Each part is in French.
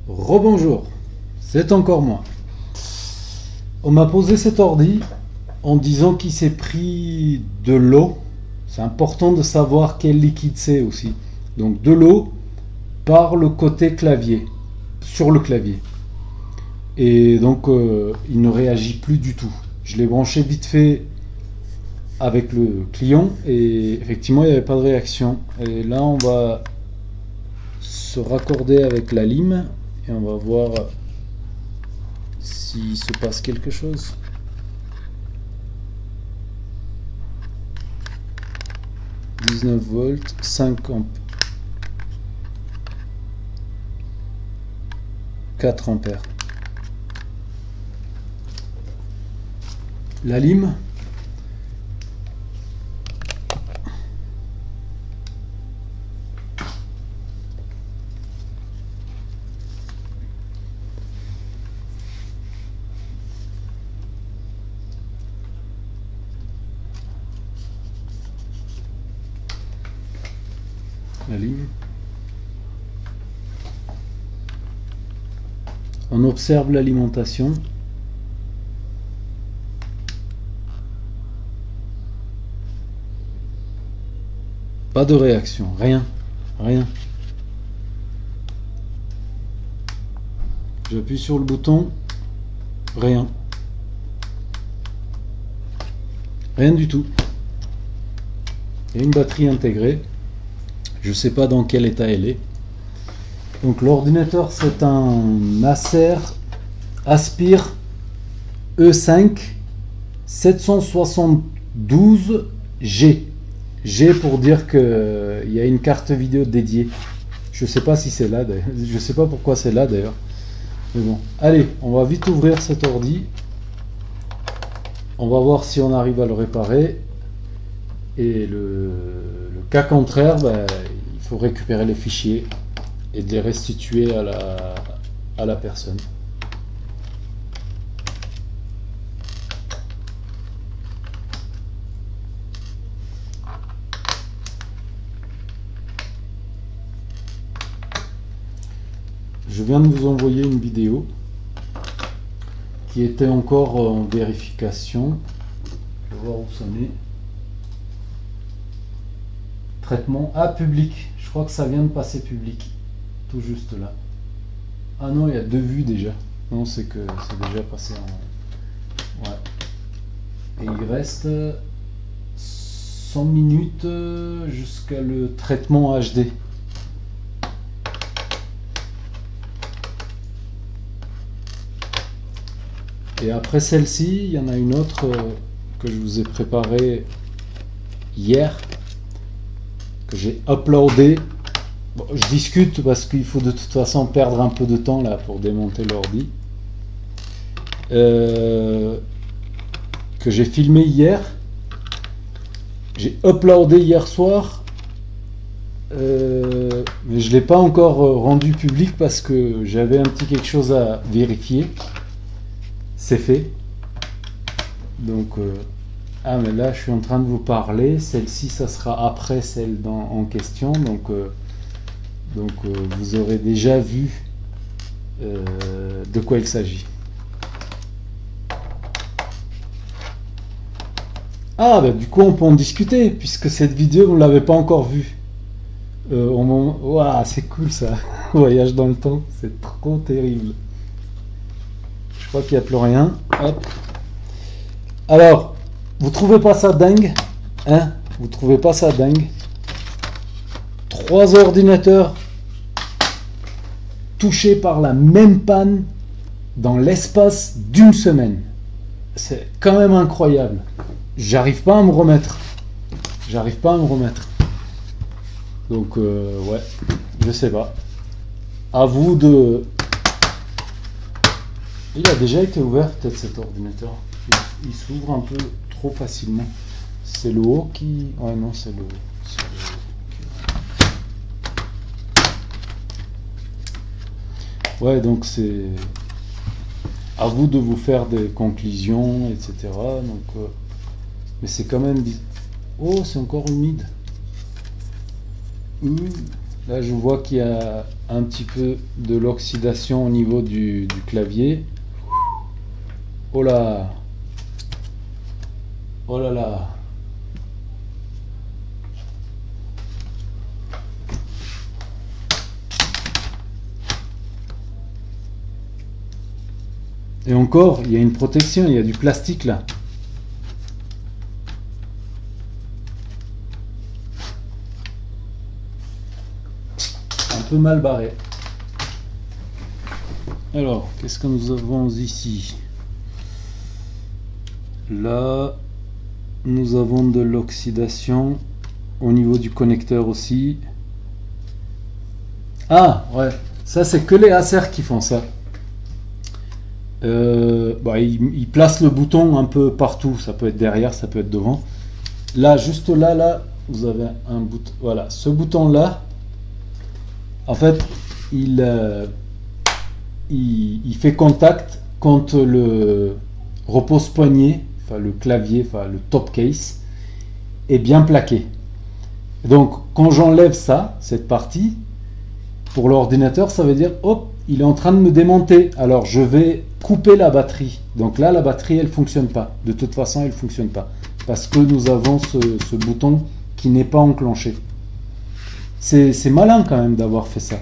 Rebonjour, c'est encore moi. On m'a posé cet ordi en disant qu'il s'est pris de l'eau. C'est important de savoir quel liquide c'est aussi. Donc de l'eau par le côté clavier, sur le clavier. Et donc il ne réagit plus du tout. Je l'ai branché vite fait avec le client et effectivement il n'y avait pas de réaction. Et là on va se raccorder avec la lime et on va voir s'il se passe quelque chose. « 19 volts, 5 ampères, 4 ampères. » La lime. La lime. On observe l'alimentation. Pas de réaction, rien. J'appuie sur le bouton, rien. Rien du tout. Il y a une batterie intégrée. Je ne sais pas dans quel état elle est. Donc l'ordinateur c'est un Acer Aspire E5 772G. G pour dire qu'il y a une carte vidéo dédiée. Je sais pas si c'est là d'ailleurs. Je sais pas pourquoi c'est là d'ailleurs. Mais bon. Allez, on va vite ouvrir cet ordi. On va voir si on arrive à le réparer. Et le cas contraire, ben, il faut récupérer les fichiers et de les restituer à la personne. Je viens de vous envoyer une vidéo qui était encore en vérification. Je vais voir où ça met. Traitement à public. Je crois que ça vient de passer public. Tout juste là. Ah non, il y a 2 vues déjà. Non, c'est que c'est déjà passé en... Ouais. Et il reste 100 minutes jusqu'à le traitement HD. Et après celle-ci, il y en a une autre que je vous ai préparée hier, que j'ai uploadé. Bon, je discute parce qu'il faut de toute façon perdre un peu de temps là pour démonter l'ordi. Que j'ai filmé hier. J'ai uploadé hier soir. Mais je ne l'ai pas encore rendu public parce que j'avais un petit quelque chose à vérifier. C'est fait. Donc, ah mais là je suis en train de vous parler. Celle-ci, ça sera après celle en question. Donc vous aurez déjà vu de quoi il s'agit. Ah bah du coup on peut en discuter puisque cette vidéo vous ne l'avez pas encore vue. Waouh, c'est cool ça. Voyage dans le temps, c'est trop terrible. Je crois qu'il n'y a plus rien. Hop. Alors, vous trouvez pas ça dingue, hein? Vous trouvez pas ça dingue? 3 ordinateurs touchés par la même panne dans l'espace d'une semaine. C'est quand même incroyable. J'arrive pas à me remettre. Donc, ouais, je sais pas. À vous de... Il a déjà été ouvert peut-être cet ordinateur. Il s'ouvre un peu trop facilement. C'est le haut qui... Ouais non, c'est le... Ouais, donc c'est... À vous de vous faire des conclusions, etc. Donc, mais c'est quand même... Oh, c'est encore humide. Là, je vois qu'il y a un petit peu de l'oxydation au niveau du clavier. Oh là! Oh là là! Et encore, il y a une protection, il y a du plastique là. Un peu mal barré. Alors, qu'est-ce que nous avons ici? Là, nous avons de l'oxydation au niveau du connecteur aussi. Ah, ouais, ça c'est que les Acer qui font ça. Ils placent le bouton un peu partout, ça peut être derrière, ça peut être devant. Là, juste là, vous avez un bouton. Voilà, ce bouton-là, en fait, il fait contact quand le repose-poignet, enfin le clavier, enfin le top case, est bien plaqué. Donc, quand j'enlève ça, cette partie, pour l'ordinateur, ça veut dire, hop, il est en train de me démonter. Alors, je vais couper la batterie. Donc là, la batterie, elle ne fonctionne pas. De toute façon, elle ne fonctionne pas. Parce que nous avons ce bouton qui n'est pas enclenché. C'est malin quand même d'avoir fait ça.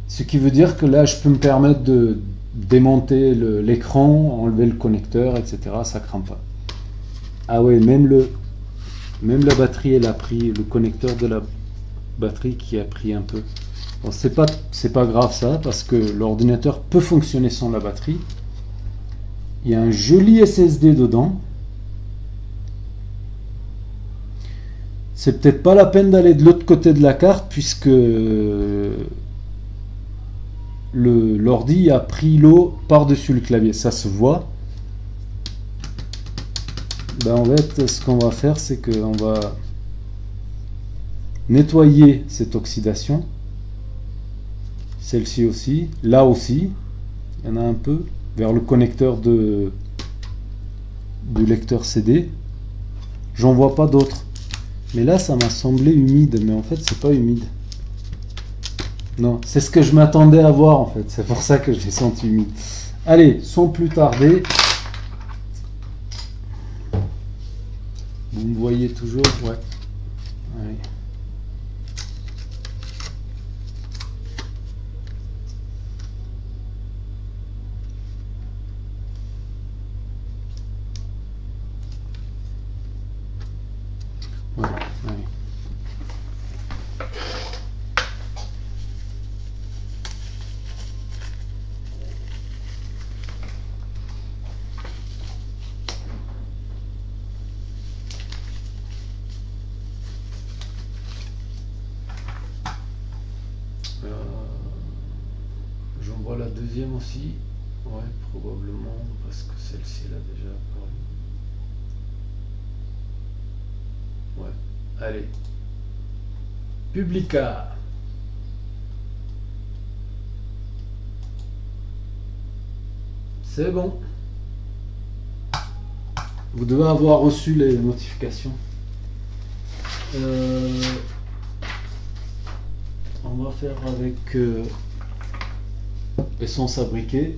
Ce qui veut dire que là, je peux me permettre de démonter l'écran, enlever le connecteur, etc. Ça ne craint pas. Ah ouais, même la batterie, elle a pris, le connecteur de la batterie qui a pris un peu. Bon, c'est pas grave ça, parce que l'ordinateur peut fonctionner sans la batterie. Il y a un joli SSD dedans. C'est peut-être pas la peine d'aller de l'autre côté de la carte, puisque l'ordi a pris l'eau par-dessus le clavier. Ça se voit. Ben, en fait, ce qu'on va faire, c'est qu'on va nettoyer cette oxydation. Celle-ci aussi, là aussi, il y en a un peu, vers le connecteur du lecteur CD. J'en vois pas d'autres. Mais là, ça m'a semblé humide, mais en fait, c'est pas humide. Non, c'est ce que je m'attendais à voir, en fait. C'est pour ça que je l'ai senti humide. Allez, sans plus tarder. Vous me voyez toujours? Ouais. Allez. Voilà, allez. J'en vois la deuxième aussi. Ouais, probablement, parce que celle-ci elle a déjà apparu. Ouais, allez. Publica. C'est bon. Vous devez avoir reçu les notifications. On va faire avec essence à briquet.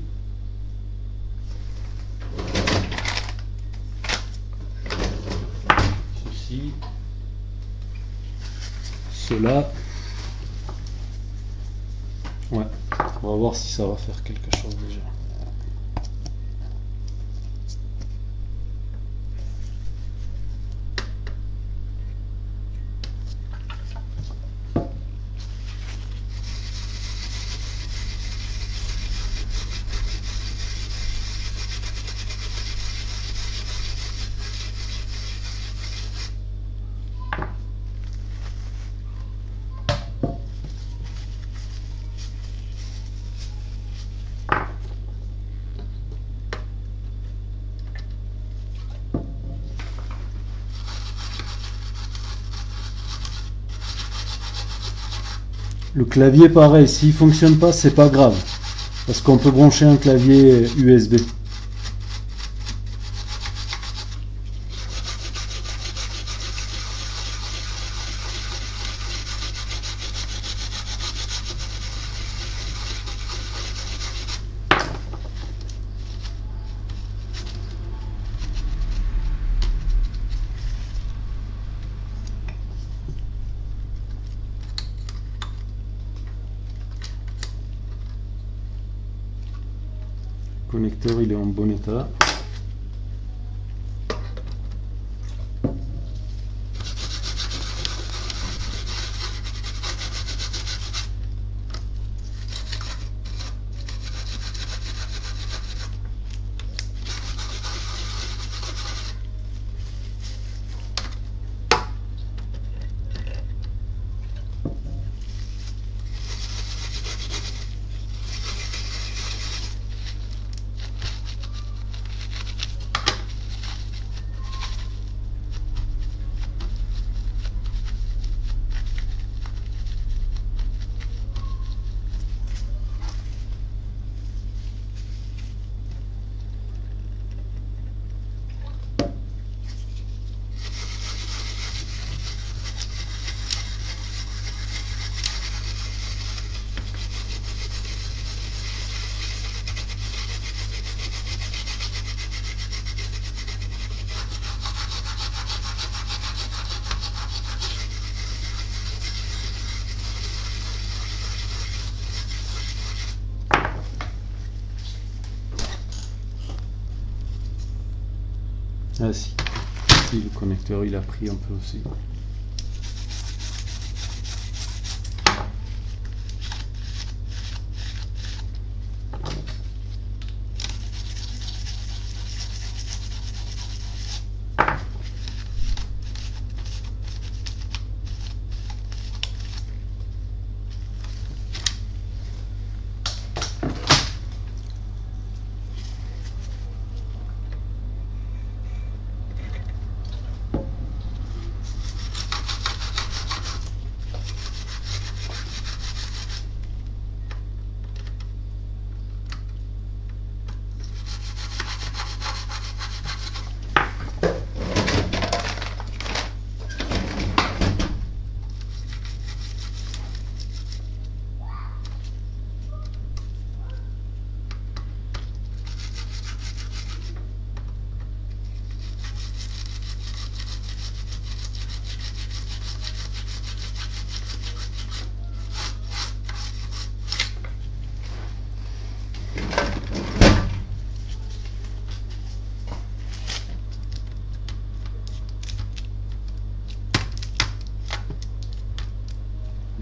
Ceci. Cela. Ouais. On va voir si ça va faire quelque chose déjà. Le clavier pareil, s'il fonctionne pas, c'est pas grave. Parce qu'on peut brancher un clavier USB. connecteur il est en bon état. Ah si, le connecteur il a pris un peu aussi.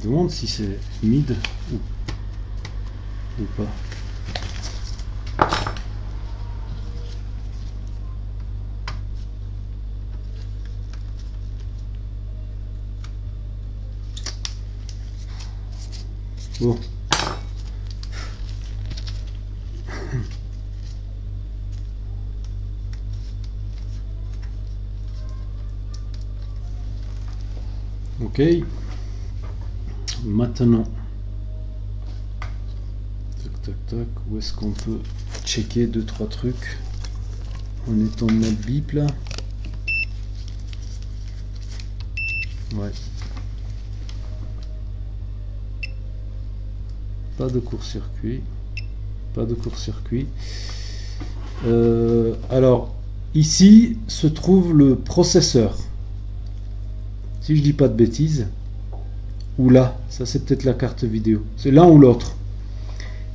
Je me demande si c'est mid ou pas. Bon. Ok. Maintenant, tac tac tac, où est-ce qu'on peut checker 2-3 trucs en étant de mode bip là? Ouais. Pas de court-circuit. Pas de court-circuit. Alors, ici se trouve le processeur. Si je dis pas de bêtises. Ou là, ça c'est peut-être la carte vidéo. C'est l'un ou l'autre.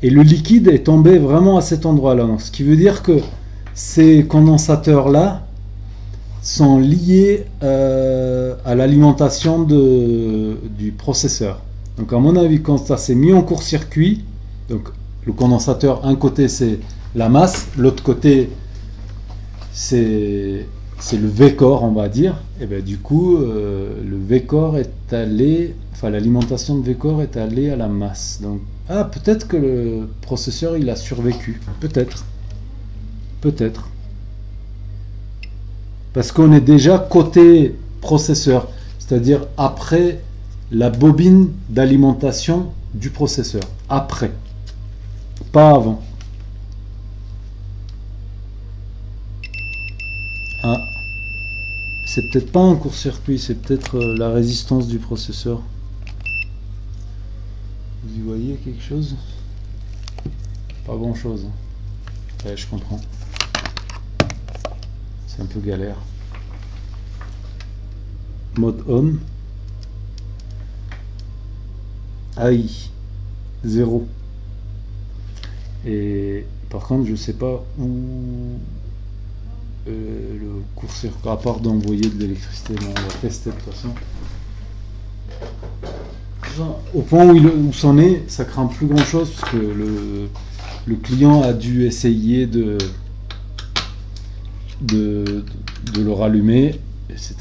Et le liquide est tombé vraiment à cet endroit-là. Ce qui veut dire que ces condensateurs-là sont liés à l'alimentation du processeur. Donc à mon avis, quand ça s'est mis en court-circuit, donc le condensateur, un côté c'est la masse, l'autre côté c'est le V-core, on va dire, et bien du coup le V-core est allé, enfin l'alimentation de V-core est allée à la masse. Donc ah, peut-être que le processeur il a survécu, peut-être, parce qu'on est déjà côté processeur, c'est-à-dire après la bobine d'alimentation du processeur, après, pas avant. Ah, c'est peut-être pas un court-circuit, c'est peut-être la résistance du processeur. Vous y voyez quelque chose? Pas grand-chose. Ouais, je comprends. C'est un peu galère. Mode on. AI 0. Et Par contre, je sais pas où le court-circuit, à part d'envoyer de l'électricité. Mais on va tester de toute façon. Au point où c'en est, ça craint plus grand chose parce que le client a dû essayer de le rallumer, etc.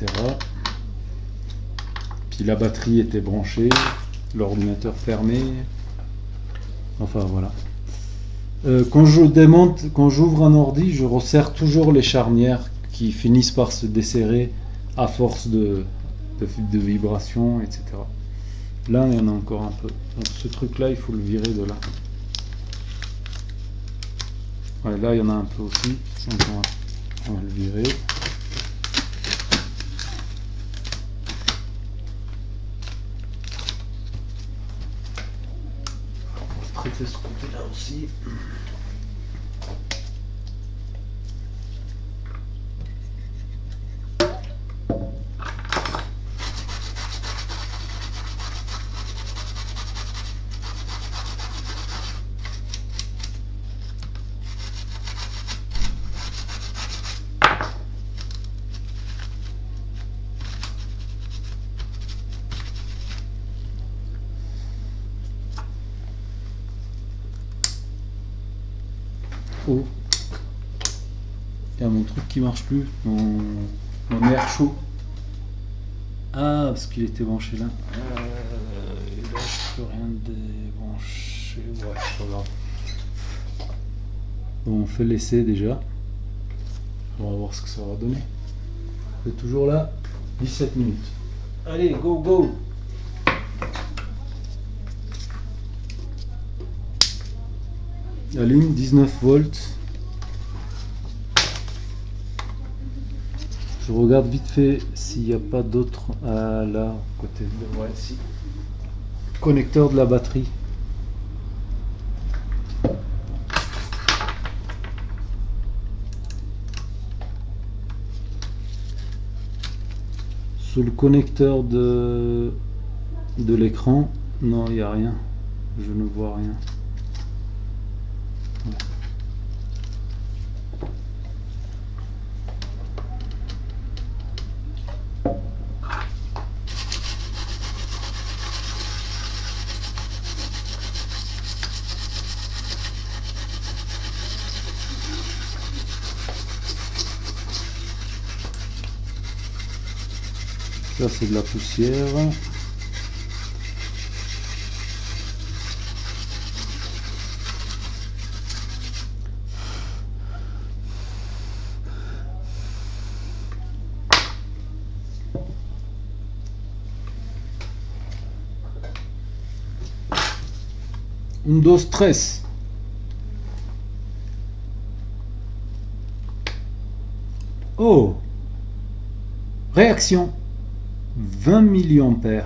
Puis la batterie était branchée, l'ordinateur fermé. Enfin voilà. Quand je démonte, quand j'ouvre un ordi, je resserre toujours les charnières qui finissent par se desserrer à force de vibrations, etc. Là, il y en a encore un peu. Donc, ce truc-là, il faut le virer de là. Ouais, là, il y en a un peu aussi. Donc, on va le virer. On va traiter ce côté-là aussi. Oh, il y a mon truc qui marche plus, mon air chaud. Ah, parce qu'il était branché là. Et là, je peux rien débrancher. Ouais, c'est pas grave. Bon, on fait l'essai déjà. On va voir ce que ça va donner. C'est toujours là, 17 minutes. Allez, go, go! La ligne 19 volts. Je regarde vite fait s'il n'y a pas d'autres. Ah là, côté de. Ouais, si. Connecteur de la batterie. Sous le connecteur de l'écran, non, il n'y a rien. Je ne vois rien. Ça c'est de la poussière. Un, dos, tres. Oh! Réaction. 20 mA.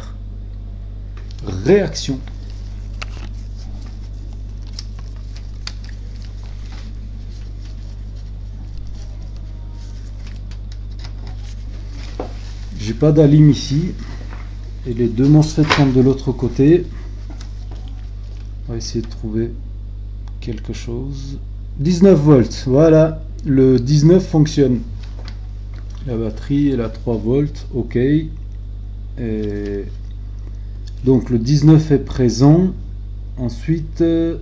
Réaction. J'ai pas d'alim ici. Et les deux MOSFET sont de l'autre côté. On va essayer de trouver quelque chose. 19 volts. Voilà. Le 19 fonctionne. La batterie est à 3 volts. OK. Et donc le 19 est présent. Ensuite le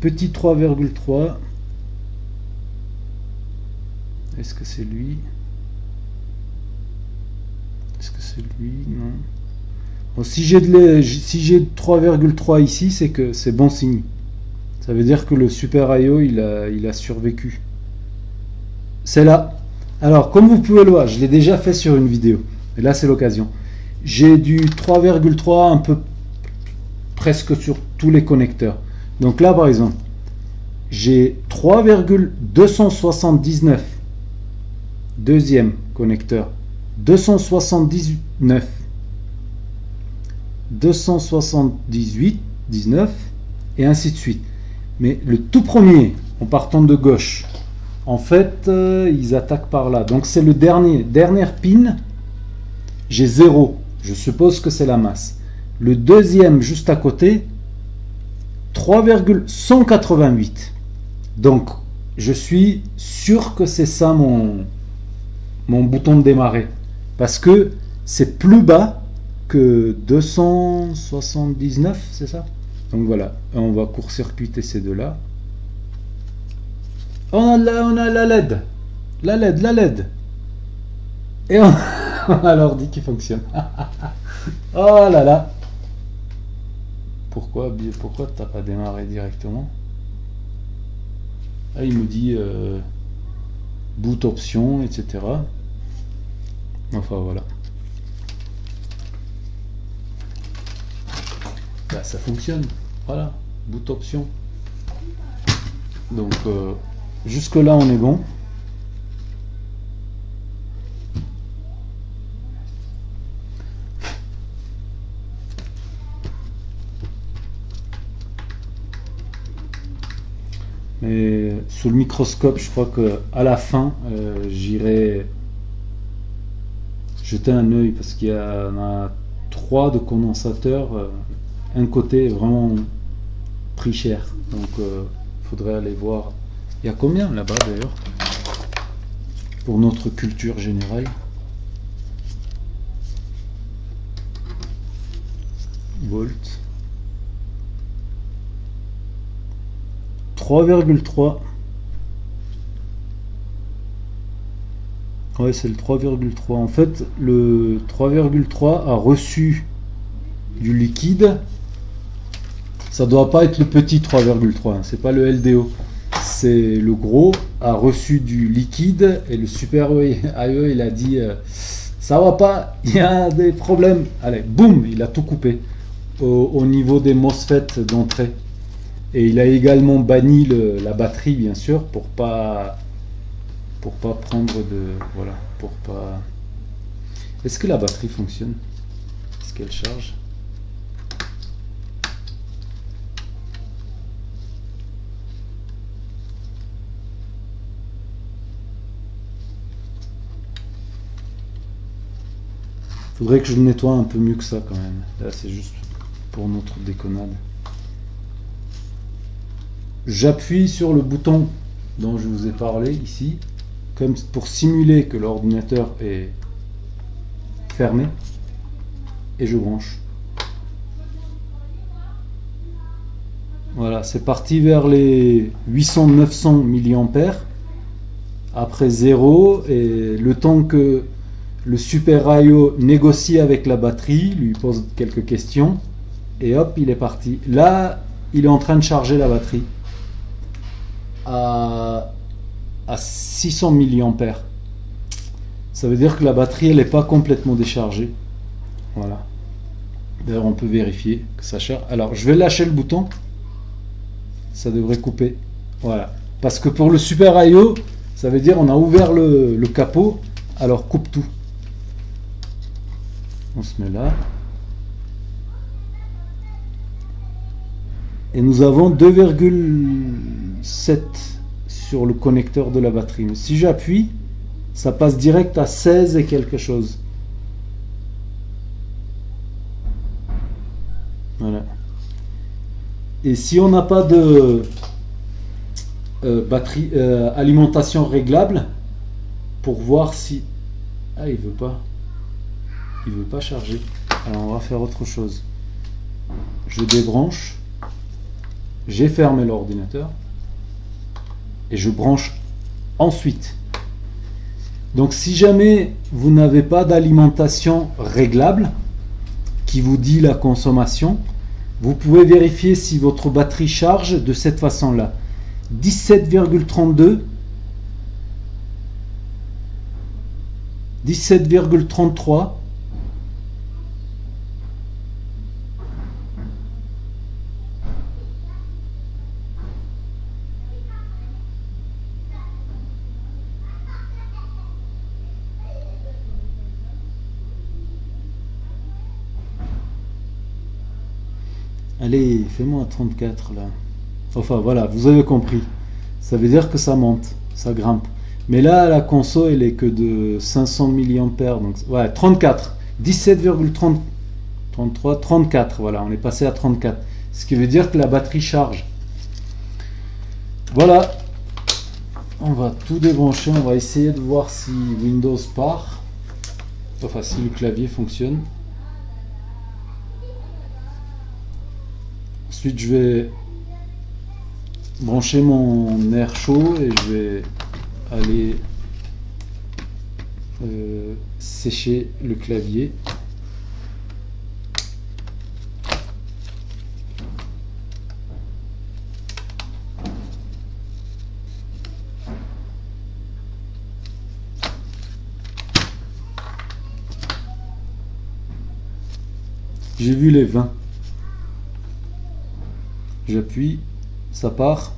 petit 3,3. Est-ce que c'est lui? Est-ce que c'est lui? Non. Bon, si j'ai 3,3 ici, c'est que c'est bon signe. Ça veut dire que le Super I/O il a survécu. C'est là. Alors comme vous pouvez le voir, je l'ai déjà fait sur une vidéo. Et là c'est l'occasion. J'ai du 3,3 un peu presque sur tous les connecteurs. Donc là par exemple, j'ai 3,279. Deuxième connecteur. 279. 278, 19 et ainsi de suite. Mais le tout premier, en partant de gauche, en fait, ils attaquent par là. Donc c'est le dernière pin. J'ai 0. Je suppose que c'est la masse. Le deuxième juste à côté, 3,188. Donc, je suis sûr que c'est ça mon bouton de démarrer. Parce que c'est plus bas que 279, c'est ça? Donc voilà, on va court-circuiter ces deux-là. On a la LED. La LED. Et on a l'ordi qui fonctionne. Oh là là. Pourquoi t'as pas démarré directement? Ah, il me dit boot option, etc. Enfin voilà. Là, ça fonctionne. Voilà, boot option. Donc jusque là on est bon. Mais sous le microscope, je crois que à la fin, j'irai jeter un œil parce qu'il y en a 3 de condensateurs. Un côté est vraiment pris cher, donc faudrait aller voir. Il y a combien là-bas d'ailleurs pour notre culture générale? Volt 3,3. Ouais, c'est le 3,3. En fait, le 3,3 a reçu du liquide. Ça doit pas être le petit 3,3, hein, c'est pas le LDO. C'est le gros a reçu du liquide et le super IE il a dit ça va pas, il y a des problèmes. Allez, boum, il a tout coupé au niveau des MOSFET d'entrée. Et il a également banni la batterie, bien sûr, pour pas prendre de... Voilà, pour pas... Est-ce que la batterie fonctionne? Est-ce qu'elle charge? Faudrait que je le nettoie un peu mieux que ça quand même. Là, c'est juste pour notre déconnade. J'appuie sur le bouton dont je vous ai parlé ici, comme pour simuler que l'ordinateur est fermé, et je branche. Voilà, c'est parti vers les 800-900 mA après 0, et le temps que le Super IO négocie avec la batterie, lui pose quelques questions, et hop, il est parti. Là, il est en train de charger la batterie à 600 mA. Ça veut dire que la batterie elle n'est pas complètement déchargée. Voilà. D'ailleurs on peut vérifier que ça charge. Alors je vais lâcher le bouton. Ça devrait couper. Voilà. Parce que pour le Super IO, ça veut dire on a ouvert le capot. Alors coupe tout. On se met là. Et nous avons 2,7 sur le connecteur de la batterie. Mais si j'appuie, ça passe direct à 16 et quelque chose. Voilà. Et si on n'a pas de batterie, alimentation réglable, pour voir si... Ah, il veut pas. Il veut pas charger. Alors on va faire autre chose. Je débranche. J'ai fermé l'ordinateur et je branche ensuite. Donc si jamais vous n'avez pas d'alimentation réglable qui vous dit la consommation, vous pouvez vérifier si votre batterie charge de cette façon-là. 17,32, 17,33, allez, fais-moi 34 là. Enfin voilà, vous avez compris. Ça veut dire que ça monte, ça grimpe. Mais là, la conso, elle est que de 500 mA. Donc, ouais, 34. 17,33, 34. Voilà, on est passé à 34. Ce qui veut dire que la batterie charge. Voilà, On va tout débrancher, on va essayer de voir si Windows part, enfin si le clavier fonctionne. Ensuite je vais brancher mon air chaud et je vais aller sécher le clavier. J'ai vu les 20. J'appuie, ça part.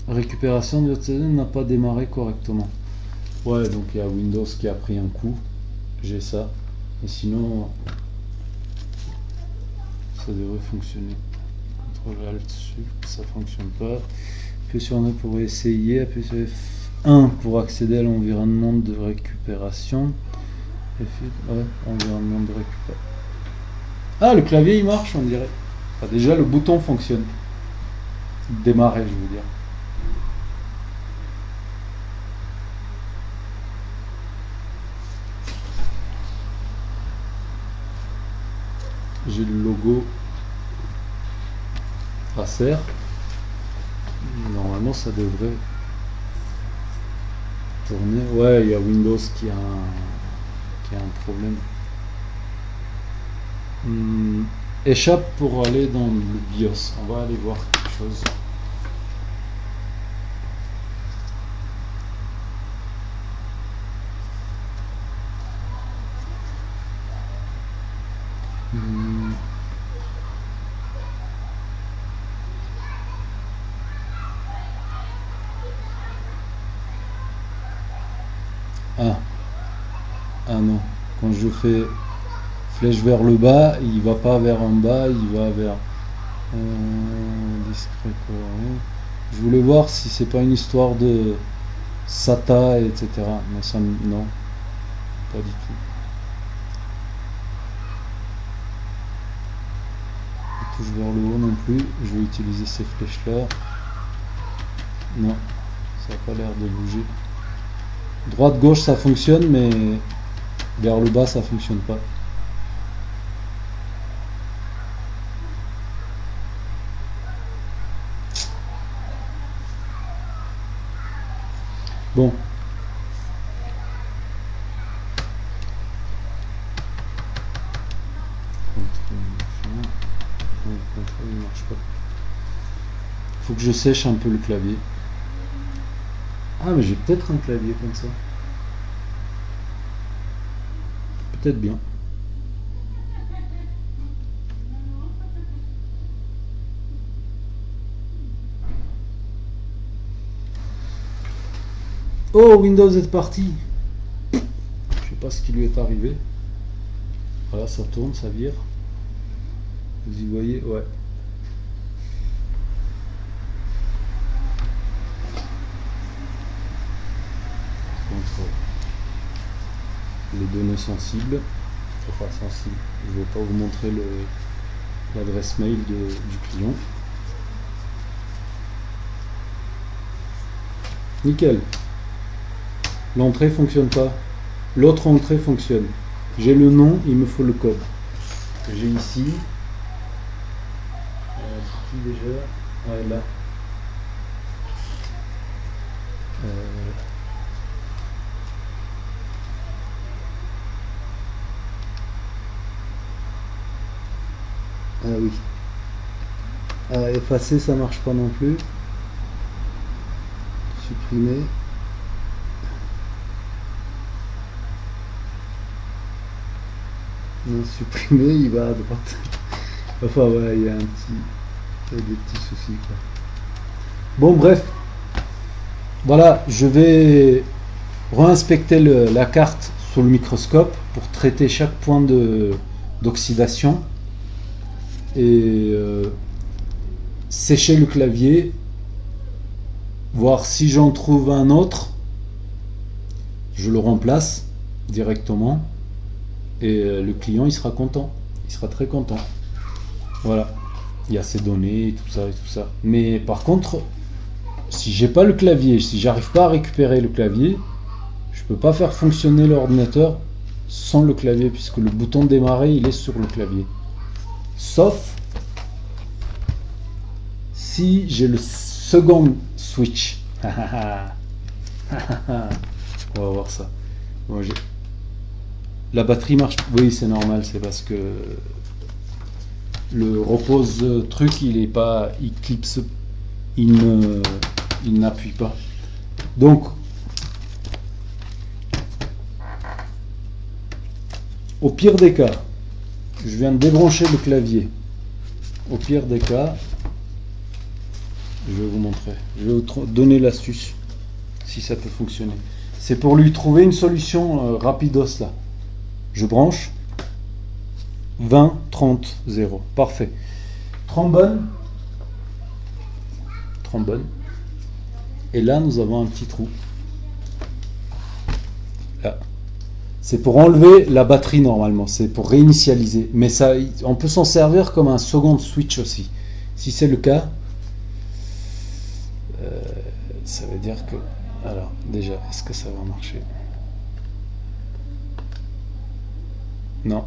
Récupération de votre CD n'a pas démarré correctement. Ouais, donc il y a Windows qui a pris un coup. J'ai ça. Et sinon, ça devrait fonctionner. CTRL Alt Sup, ça fonctionne pas. Appuie sur un pour essayer. Appuie sur F1 pour accéder à l'environnement de récupération. Ouais, environnement de récupération. Ah, le clavier il marche, on dirait. Enfin, déjà, le bouton fonctionne. Démarrer, je veux dire. J'ai le logo Acer. Normalement, ça devrait tourner. Ouais, il y a Windows qui a un problème. Échappe pour aller dans le BIOS. On va aller voir quelque chose. Ah non, quand je fais flèche vers le bas, il va pas vers en bas, il va vers discret coloré. Je voulais voir si c'est pas une histoire de SATA, etc. Mais ça, non, pas du tout. Je touche vers le haut non plus. Je vais utiliser ces flèches là. Non, ça n'a pas l'air de bouger. Droite gauche ça fonctionne, mais vers le bas ça fonctionne pas. Bon. Il marche pas. Faut que je sèche un peu le clavier. Ah, mais j'ai peut-être un clavier comme ça. Peut-être bien. Oh, Windows est parti. Je sais pas ce qui lui est arrivé. Voilà, ça tourne, ça vire. Vous y voyez, ouais. Contre les données sensibles. Enfin, sensibles. Je ne vais pas vous montrer l'adresse mail du client. Nickel. L'entrée fonctionne pas. L'autre entrée fonctionne. J'ai le nom, il me faut le code. J'ai ici. Qui déjà? Ouais, là. Ah oui. Effacer, ça marche pas non plus. Supprimer. Non, supprimer, il va à droite. Enfin, ouais, il y a des petits soucis, quoi. Bon, bref. Voilà, je vais réinspecter la carte sous le microscope pour traiter chaque point d'oxydation et sécher le clavier, voir si j'en trouve un autre, je le remplace directement et le client il sera content, il sera très content. Voilà. Il y a ses données, tout ça et tout ça. Mais par contre, si j'ai pas le clavier, si j'arrive pas à récupérer le clavier, je peux pas faire fonctionner l'ordinateur sans le clavier, puisque le bouton de démarrer il est sur le clavier. Sauf si j'ai le second switch. On va voir ça. Bon, la batterie marche. Oui, c'est normal, c'est parce que le repose truc il est pas, il clipse, il n'appuie pas. Donc au pire des cas, je viens de débrancher le clavier. Au pire des cas, je vais vous montrer, je vais vous donner l'astuce si ça peut fonctionner. C'est pour lui trouver une solution rapidos là. Je branche 20 30 0, parfait. Trombone, et là nous avons un petit trou là. C'est pour enlever la batterie normalement, c'est pour réinitialiser, mais ça on peut s'en servir comme un second switch aussi. Si c'est le cas, ça veut dire que, alors déjà, est-ce que ça va marcher? Non.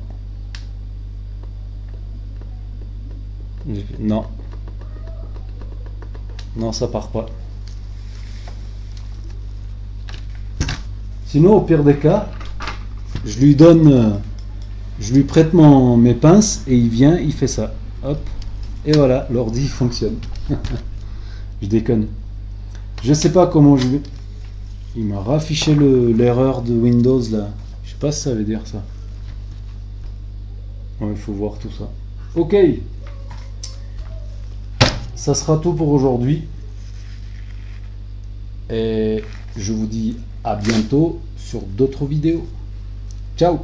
Non. Non, ça part pas. Sinon, au pire des cas, je lui donne, je lui prête mes pinces et il vient, il fait ça. Hop. Et voilà, l'ordi fonctionne. Je déconne. Je sais pas comment je vais. Il m'a raffiché l'erreur de Windows là. Je sais pas si ça veut dire ça. Ouais, il faut voir tout ça. Ok. Ça sera tout pour aujourd'hui. Et je vous dis à bientôt sur d'autres vidéos. Ciao.